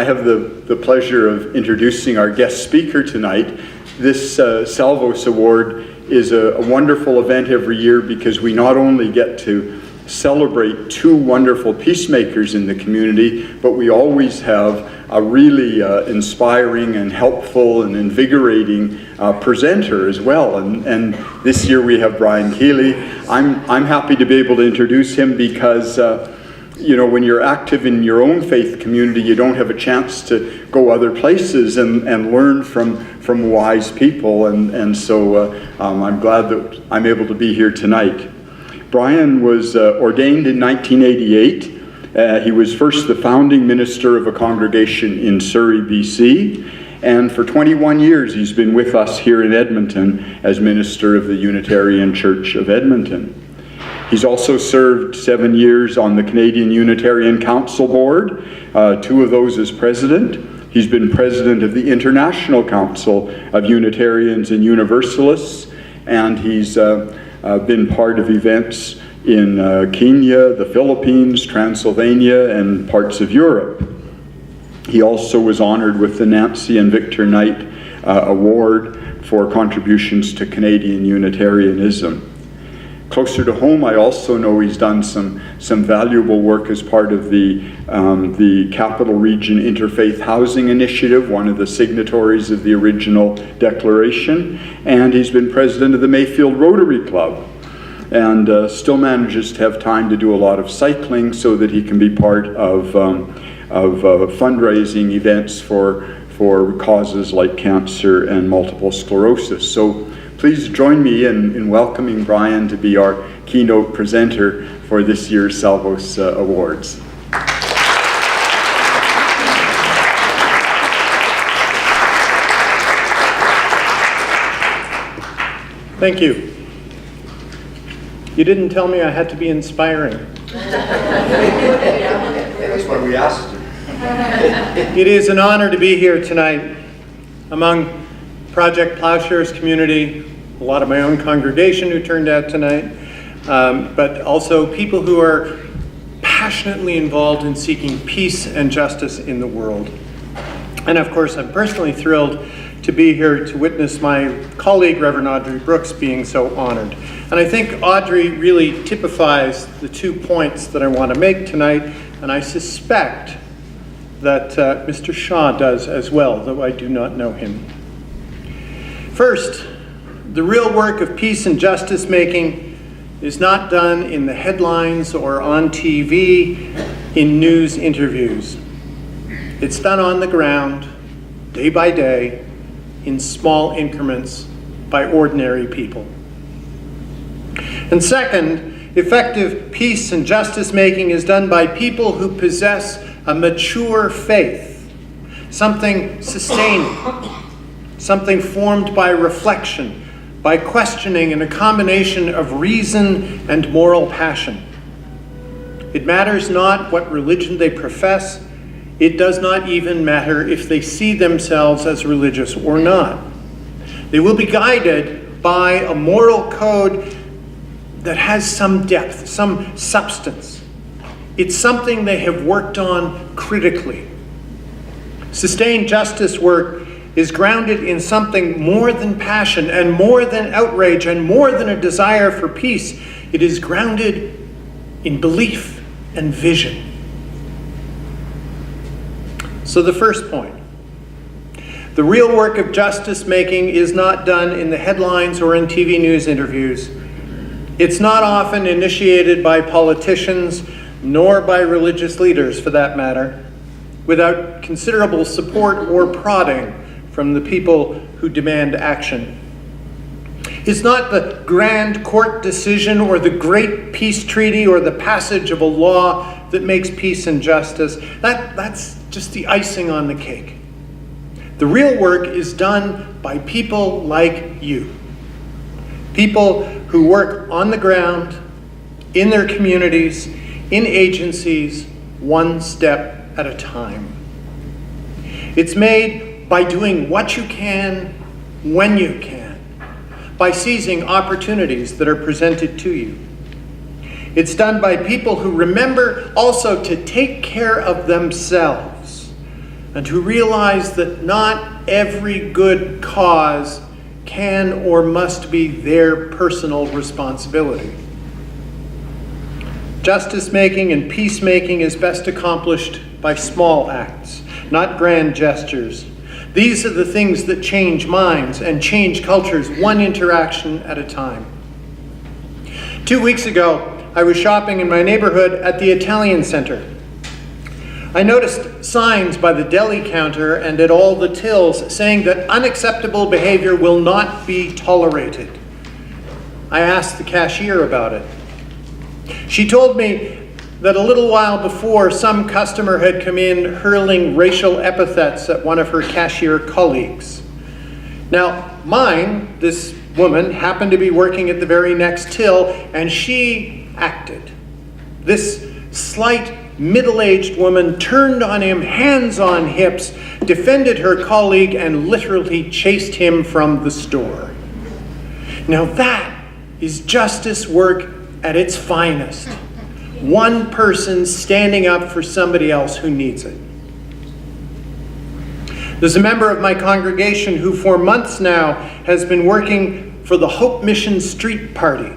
I have the pleasure of introducing our guest speaker tonight. This Salvos Award is a wonderful event every year because we not only get to celebrate two wonderful peacemakers in the community, but we always have a really inspiring and helpful and invigorating presenter as well. And this year we have Brian Kiely. I'm happy to be able to introduce him because you know, when you're active in your own faith community, you don't have a chance to go other places and learn from wise people. And so I'm glad that I'm able to be here tonight. Brian was ordained in 1988. He was first the founding minister of a congregation in Surrey, BC. And for 21 years, he's been with us here in Edmonton as minister of the Unitarian Church of Edmonton. He's also served 7 years on the Canadian Unitarian Council Board, 2 of those as president. He's been president of the International Council of Unitarians and Universalists, and he's been part of events in Kenya, the Philippines, Transylvania, and parts of Europe. He also was honored with the Nancy and Victor Knight Award for contributions to Canadian Unitarianism. Closer to home, I also know he's done some valuable work as part of the Capital Region Interfaith Housing Initiative, one of the signatories of the original declaration, and he's been president of the Mayfield Rotary Club, and still manages to have time to do a lot of cycling so that he can be part of fundraising events for causes like cancer and multiple sclerosis. So please join me in welcoming Brian to be our keynote presenter for this year's Salvos Awards. Thank you. You didn't tell me I had to be inspiring. That's what we asked you. It is an honor to be here tonight among Project Plowshares community, a lot of my own congregation who turned out tonight, but also people who are passionately involved in seeking peace and justice in the world. And of course, I'm personally thrilled to be here to witness my colleague, Reverend Audrey Brooks, being so honored. And I think Audrey really typifies the 2 points that I want to make tonight, and I suspect that Mr. Shaw does as well, though I do not know him. First, the real work of peace and justice making is not done in the headlines or on TV in news interviews. It's done on the ground, day by day, in small increments by ordinary people. And second, effective peace and justice making is done by people who possess a mature faith, something sustaining, something formed by reflection, by questioning, and a combination of reason and moral passion. It matters not what religion they profess. It does not even matter if they see themselves as religious or not. They will be guided by a moral code that has some depth, some substance. It's something they have worked on critically. Sustained justice work is grounded in something more than passion and more than outrage and more than a desire for peace. It is grounded in belief and vision. So the first point, the real work of justice making is not done in the headlines or in TV news interviews. It's not often initiated by politicians, nor by religious leaders for that matter, without considerable support or prodding from the people who demand action. It's not the grand court decision or the great peace treaty or the passage of a law that makes peace and justice. That's just the icing on the cake. The real work is done by people like you. People who work on the ground, in their communities, in agencies, one step at a time. It's made by doing what you can, when you can, by seizing opportunities that are presented to you. It's done by people who remember also to take care of themselves, and who realize that not every good cause can or must be their personal responsibility. Justice-making and peacemaking is best accomplished by small acts, not grand gestures. These are the things that change minds and change cultures, one interaction at a time. 2 weeks ago, I was shopping in my neighborhood at the Italian Center. I noticed signs by the deli counter and at all the tills saying that unacceptable behavior will not be tolerated. I asked the cashier about it. She told me that a little while before, some customer had come in hurling racial epithets at one of her cashier colleagues. Now, this woman, happened to be working at the very next till, and she acted. This slight, middle-aged woman turned on him, hands on hips, defended her colleague, and literally chased him from the store. Now that is justice work at its finest. One person standing up for somebody else who needs it. There's a member of my congregation who for months now has been working for the Hope Mission Street Party.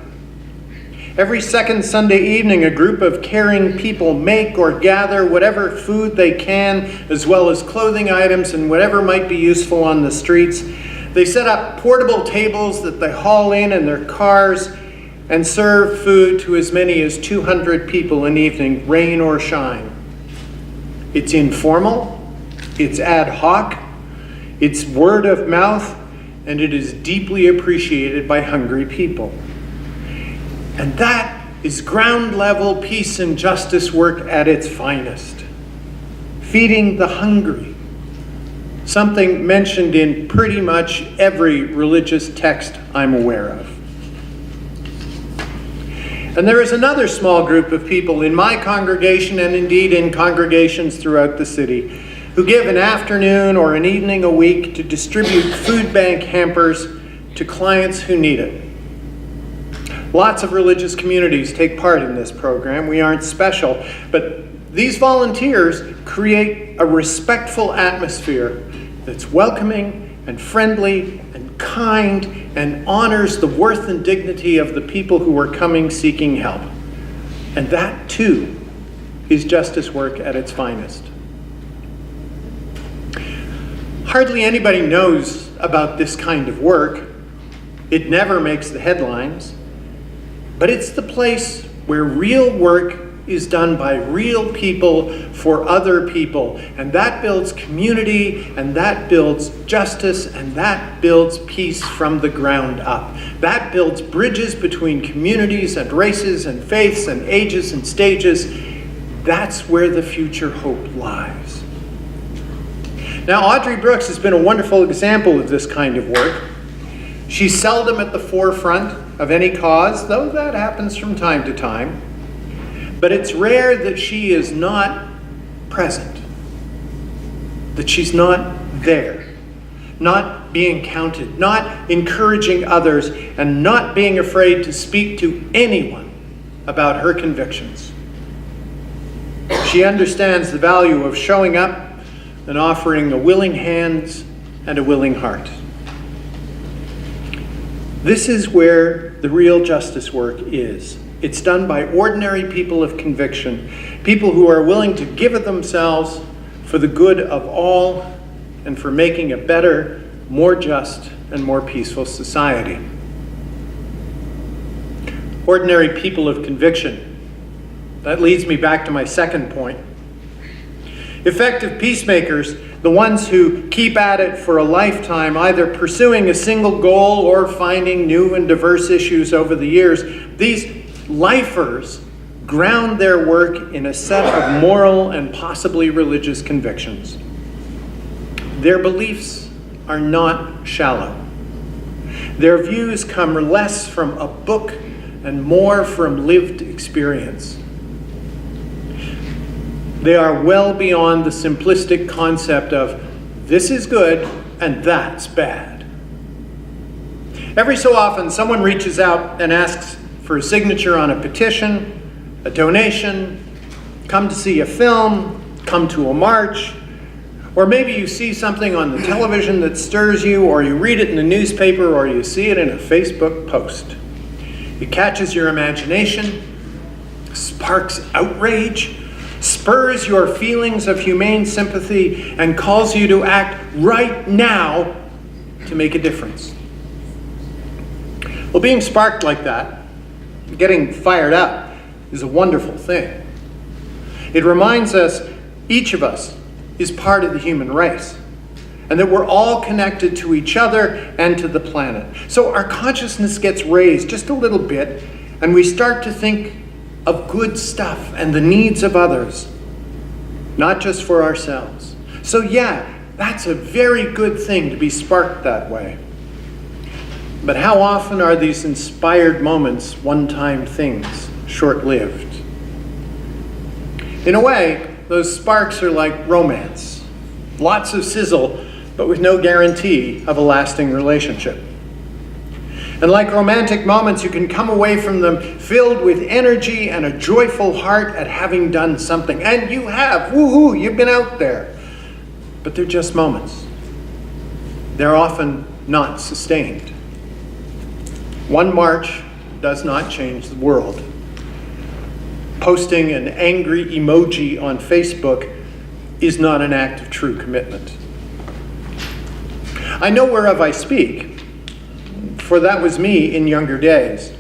Every second Sunday evening, a group of caring people make or gather whatever food they can, as well as clothing items and whatever might be useful on the streets. They set up portable tables that they haul in their cars and serve food to as many as 200 people an evening, rain or shine. It's informal, it's ad hoc, it's word of mouth, and it is deeply appreciated by hungry people. And that is ground level peace and justice work at its finest. Feeding the hungry, something mentioned in pretty much every religious text I'm aware of. And there is another small group of people in my congregation, and indeed in congregations throughout the city, who give an afternoon or an evening a week to distribute food bank hampers to clients who need it. Lots of religious communities take part in this program. We aren't special, but these volunteers create a respectful atmosphere that's welcoming and friendly and kind and honors the worth and dignity of the people who are coming seeking help. And that, too, is justice work at its finest. Hardly anybody knows about this kind of work. It never makes the headlines. But it's the place where real work is done by real people for other people. And that builds community, and that builds justice, and that builds peace from the ground up. That builds bridges between communities and races and faiths and ages and stages. That's where the future hope lies. Now, Audrey Brooks has been a wonderful example of this kind of work. She's seldom at the forefront of any cause, though that happens from time to time. But it's rare that she is not present, that she's not there, not being counted, not encouraging others, and not being afraid to speak to anyone about her convictions. She understands the value of showing up and offering a willing hand and a willing heart. This is where the real justice work is. It's done by ordinary people of conviction, people who are willing to give of themselves for the good of all and for making a better, more just, and more peaceful society. Ordinary people of conviction. That leads me back to my second point. Effective peacemakers, the ones who keep at it for a lifetime, either pursuing a single goal or finding new and diverse issues over the years, these lifers ground their work in a set of moral and possibly religious convictions. Their beliefs are not shallow. Their views come less from a book and more from lived experience. They are well beyond the simplistic concept of this is good and that's bad. Every so often, someone reaches out and asks for a signature on a petition, a donation, come to see a film, come to a march, Or maybe you see something on the television that stirs you, or you read it in the newspaper, or you see it in a Facebook post. It catches your imagination, sparks outrage, spurs your feelings of humane sympathy, and calls you to act right now to make a difference. Well, being sparked like that, getting fired up, is a wonderful thing. It reminds us, each of us is part of the human race, and that we're all connected to each other and to the planet. So our consciousness gets raised just a little bit, and we start to think of good stuff and the needs of others, not just for ourselves. So yeah, that's a very good thing to be sparked that way. But how often are these inspired moments one-time things, short-lived? In a way, those sparks are like romance. Lots of sizzle, but with no guarantee of a lasting relationship. And like romantic moments, you can come away from them filled with energy and a joyful heart at having done something. And you have, woohoo, you've been out there. But they're just moments. They're often not sustained. One march does not change the world. Posting an angry emoji on Facebook is not an act of true commitment. I know whereof I speak, for that was me in younger days.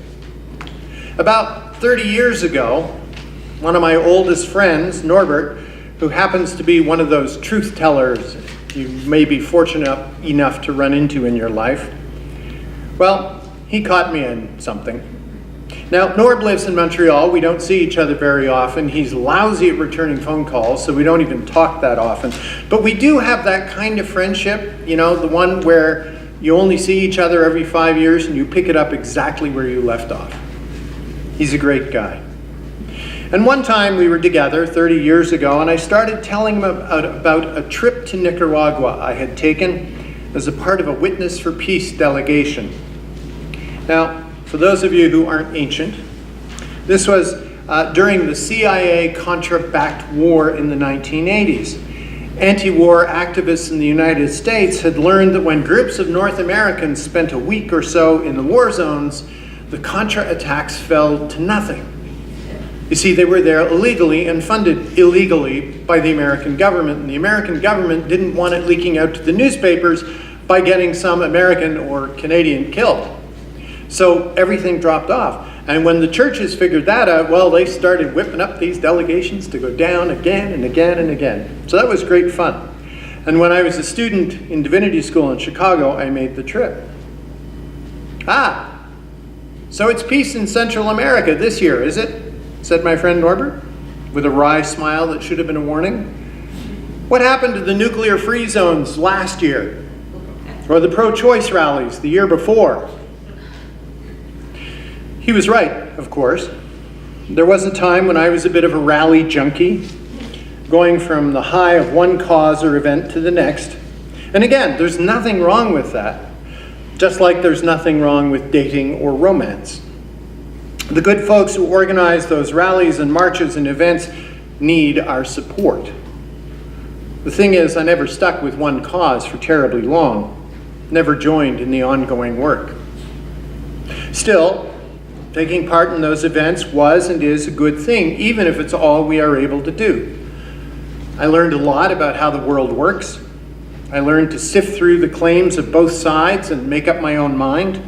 About 30 years ago, one of my oldest friends, Norbert, who happens to be one of those truth tellers you may be fortunate enough to run into in your life, well, he caught me in something. Now, Norb lives in Montreal. We don't see each other very often. He's lousy at returning phone calls, so we don't even talk that often. But we do have that kind of friendship, you know, the one where you only see each other every 5 years and you pick it up exactly where you left off. He's a great guy. And one time we were together 30 years ago, and I started telling him about a trip to Nicaragua I had taken as a part of a Witness for Peace delegation. Now, for those of you who aren't ancient, this was during the CIA-Contra-backed war in the 1980s. Anti-war activists in the United States had learned that when groups of North Americans spent a week or so in the war zones, the Contra attacks fell to nothing. You see, they were there illegally and funded illegally by the American government, and the American government didn't want it leaking out to the newspapers by getting some American or Canadian killed. So everything dropped off. And when the churches figured that out, well, they started whipping up these delegations to go down again and again and again. So that was great fun. And when I was a student in divinity school in Chicago, I made the trip. So it's peace in Central America this year, is it? Said my friend Norbert, with a wry smile that should have been a warning. What happened to the nuclear-free zones last year? Or the pro-choice rallies the year before? He was right, of course. There was a time when I was a bit of a rally junkie, going from the high of one cause or event to the next. And again, there's nothing wrong with that, just like there's nothing wrong with dating or romance. The good folks who organize those rallies and marches and events need our support. The thing is, I never stuck with one cause for terribly long, never joined in the ongoing work. Still, taking part in those events was and is a good thing, even if it's all we are able to do. I learned a lot about how the world works. I learned to sift through the claims of both sides and make up my own mind.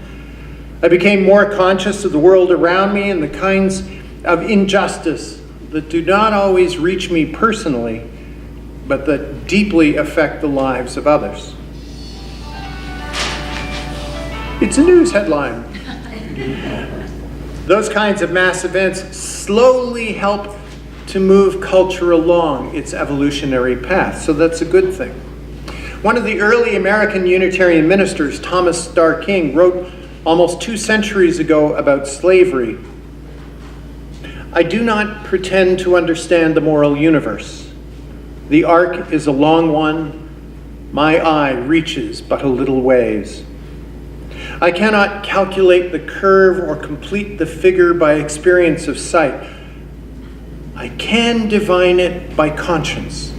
I became more conscious of the world around me and the kinds of injustice that do not always reach me personally, but that deeply affect the lives of others. It's a news headline. Those kinds of mass events slowly help to move culture along its evolutionary path, so that's a good thing. One of the early American Unitarian ministers, Thomas Starr King, wrote almost 2 centuries ago about slavery. I do not pretend to understand the moral universe. The arc is a long one. My eye reaches but a little ways. I cannot calculate the curve or complete the figure by experience of sight. I can divine it by conscience,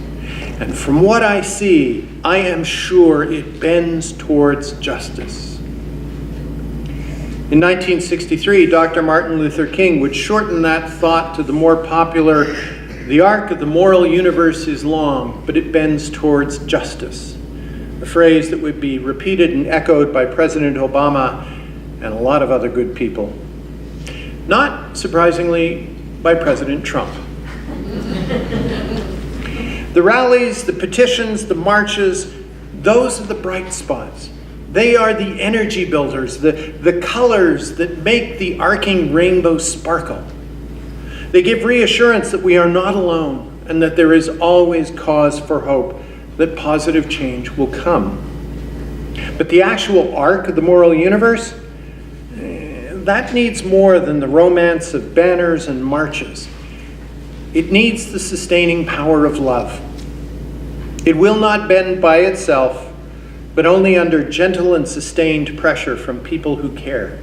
And from what I see, I am sure it bends towards justice. In 1963, Dr. Martin Luther King would shorten that thought to the more popular, "The arc of the moral universe is long, but it bends towards justice," a phrase that would be repeated and echoed by President Obama and a lot of other good people. Not surprisingly, by President Trump. The rallies, the petitions, the marches, those are the bright spots. They are the energy builders, the colors that make the arcing rainbow sparkle. They give reassurance that we are not alone and that there is always cause for hope, that positive change will come. But the actual arc of the moral universe, that needs more than the romance of banners and marches. It needs the sustaining power of love. It will not bend by itself, but only under gentle and sustained pressure from people who care.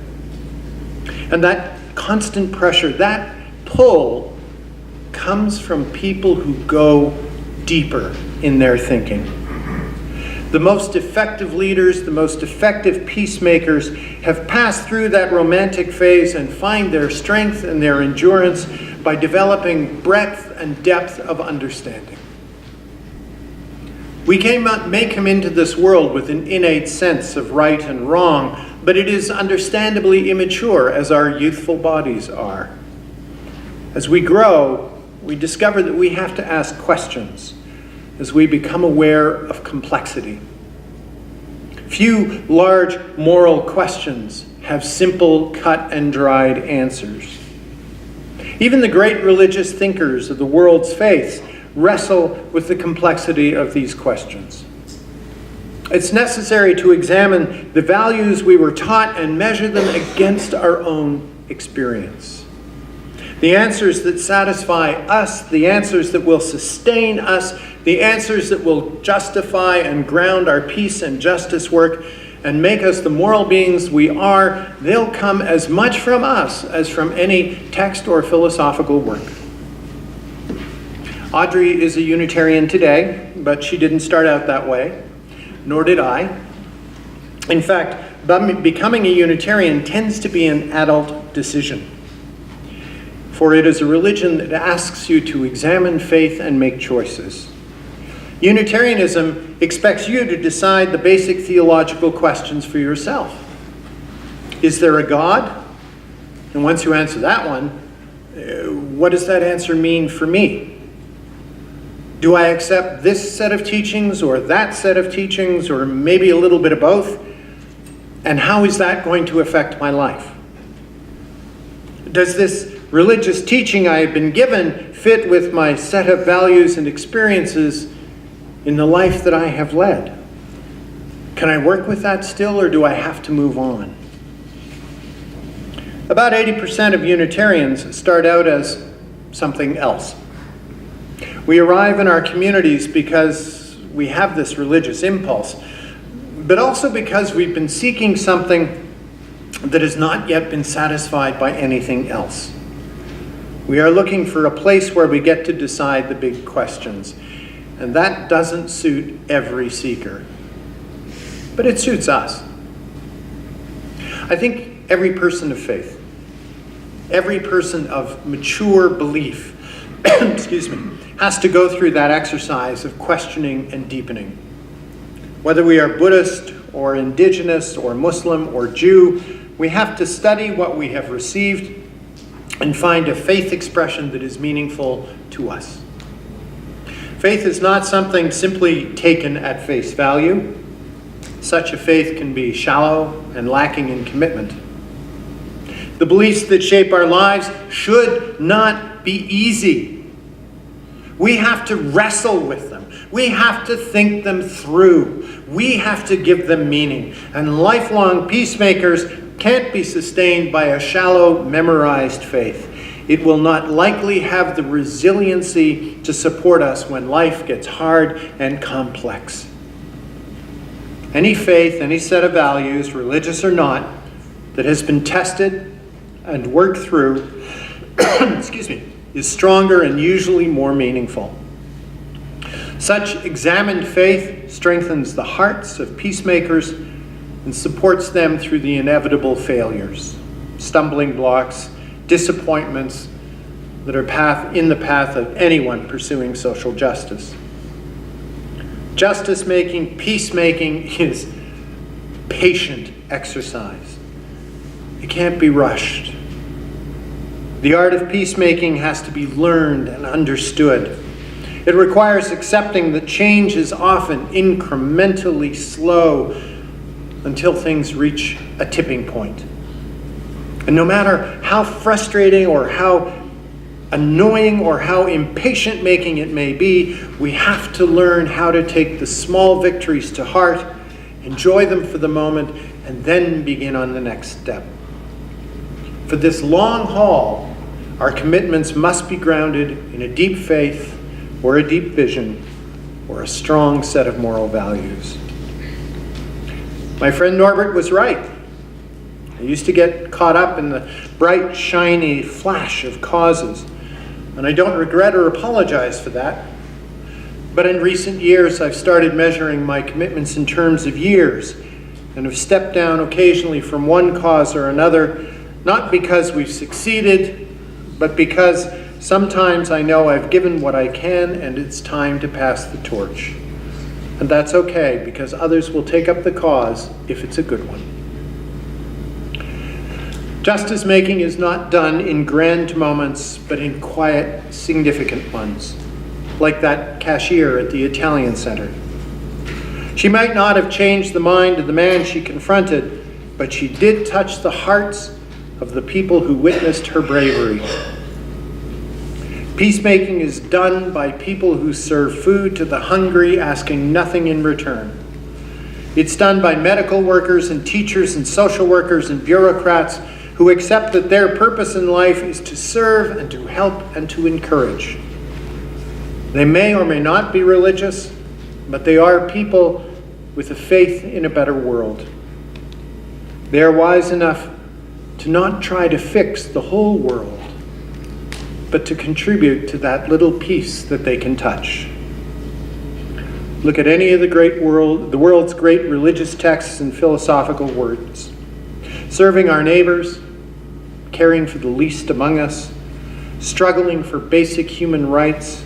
And that constant pressure, that pull, comes from people who go deeper in their thinking. The most effective leaders, the most effective peacemakers have passed through that romantic phase and find their strength and their endurance by developing breadth and depth of understanding. We may come into this world with an innate sense of right and wrong, but it is understandably immature, as our youthful bodies are. As we grow, we discover that we have to ask questions as we become aware of complexity. Few large moral questions have simple, cut and dried answers. Even the great religious thinkers of the world's faiths wrestle with the complexity of these questions. It's necessary to examine the values we were taught and measure them against our own experience. The answers that satisfy us, the answers that will sustain us, the answers that will justify and ground our peace and justice work and make us the moral beings we are, they'll come as much from us as from any text or philosophical work. Audrey is a Unitarian today, but she didn't start out that way, nor did I. In fact, becoming a Unitarian tends to be an adult decision, for it is a religion that asks you to examine faith and make choices. Unitarianism expects you to decide the basic theological questions for yourself. Is there a God? And once you answer that one, what does that answer mean for me? Do I accept this set of teachings or that set of teachings or maybe a little bit of both? And how is that going to affect my life? Does this religious teaching I have been given fit with my set of values and experiences in the life that I have led? Can I work with that still, or do I have to move on? About 80% of Unitarians start out as something else. We arrive in our communities because we have this religious impulse, but also because we've been seeking something that has not yet been satisfied by anything else. We are looking for a place where we get to decide the big questions, and that doesn't suit every seeker, but it suits us. I think every person of faith, every person of mature belief, excuse me, has to go through that exercise of questioning and deepening. Whether we are Buddhist or Indigenous or Muslim or Jew, we have to study what we have received and find a faith expression that is meaningful to us. Faith is not something simply taken at face value. Such a faith can be shallow and lacking in commitment. The beliefs that shape our lives should not be easy. We have to wrestle with them. We have to think them through. We have to give them meaning. And lifelong peacemakers can't be sustained by a shallow, memorized faith. It will not likely have the resiliency to support us when life gets hard and complex. Any faith, any set of values, religious or not, that has been tested and worked through, excuse me, is stronger and usually more meaningful. Such examined faith strengthens the hearts of peacemakers and supports them through the inevitable failures, stumbling blocks, disappointments that are in the path of anyone pursuing social justice. Justice-making, peacemaking is patient exercise. It can't be rushed. The art of peacemaking has to be learned and understood. It requires accepting that change is often incrementally slow until things reach a tipping point. And no matter how frustrating or how annoying or how impatient making it may be, we have to learn how to take the small victories to heart, enjoy them for the moment, and then begin on the next step. For this long haul, our commitments must be grounded in a deep faith or a deep vision or a strong set of moral values. My friend Norbert was right. I used to get caught up in the bright, shiny flash of causes, and I don't regret or apologize for that. But in recent years, I've started measuring my commitments in terms of years and have stepped down occasionally from one cause or another, not because we've succeeded, but because sometimes I know I've given what I can and it's time to pass the torch. And that's okay, because others will take up the cause if it's a good one. Justice making is not done in grand moments, but in quiet, significant ones, like that cashier at the Italian Center. She might not have changed the mind of the man she confronted, but she did touch the hearts of the people who witnessed her bravery. Peacemaking is done by people who serve food to the hungry, asking nothing in return. It's done by medical workers and teachers and social workers and bureaucrats who accept that their purpose in life is to serve and to help and to encourage. They may or may not be religious, but they are people with a faith in a better world. They are wise enough to not try to fix the whole world, but to contribute to that little piece that they can touch. Look at any of the world's great religious texts and philosophical words. Serving our neighbors, caring for the least among us, struggling for basic human rights,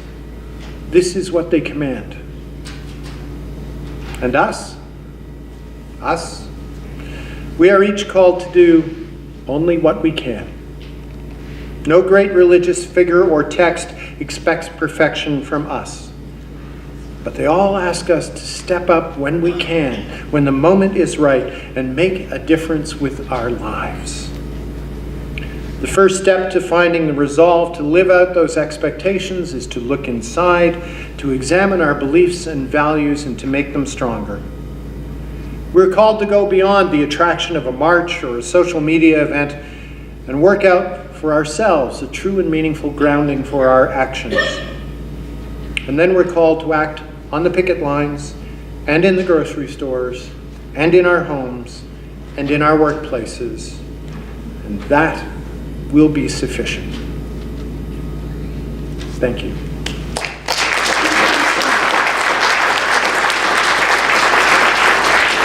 this is what they command. And us, we are each called to do only what we can. No great religious figure or text expects perfection from us. But they all ask us to step up when we can, when the moment is right, and make a difference with our lives. The first step to finding the resolve to live out those expectations is to look inside, to examine our beliefs and values, and to make them stronger. We're called to go beyond the attraction of a march or a social media event and work out for ourselves a true and meaningful grounding for our actions. And then we're called to act on the picket lines and in the grocery stores and in our homes and in our workplaces. And that will be sufficient. Thank you.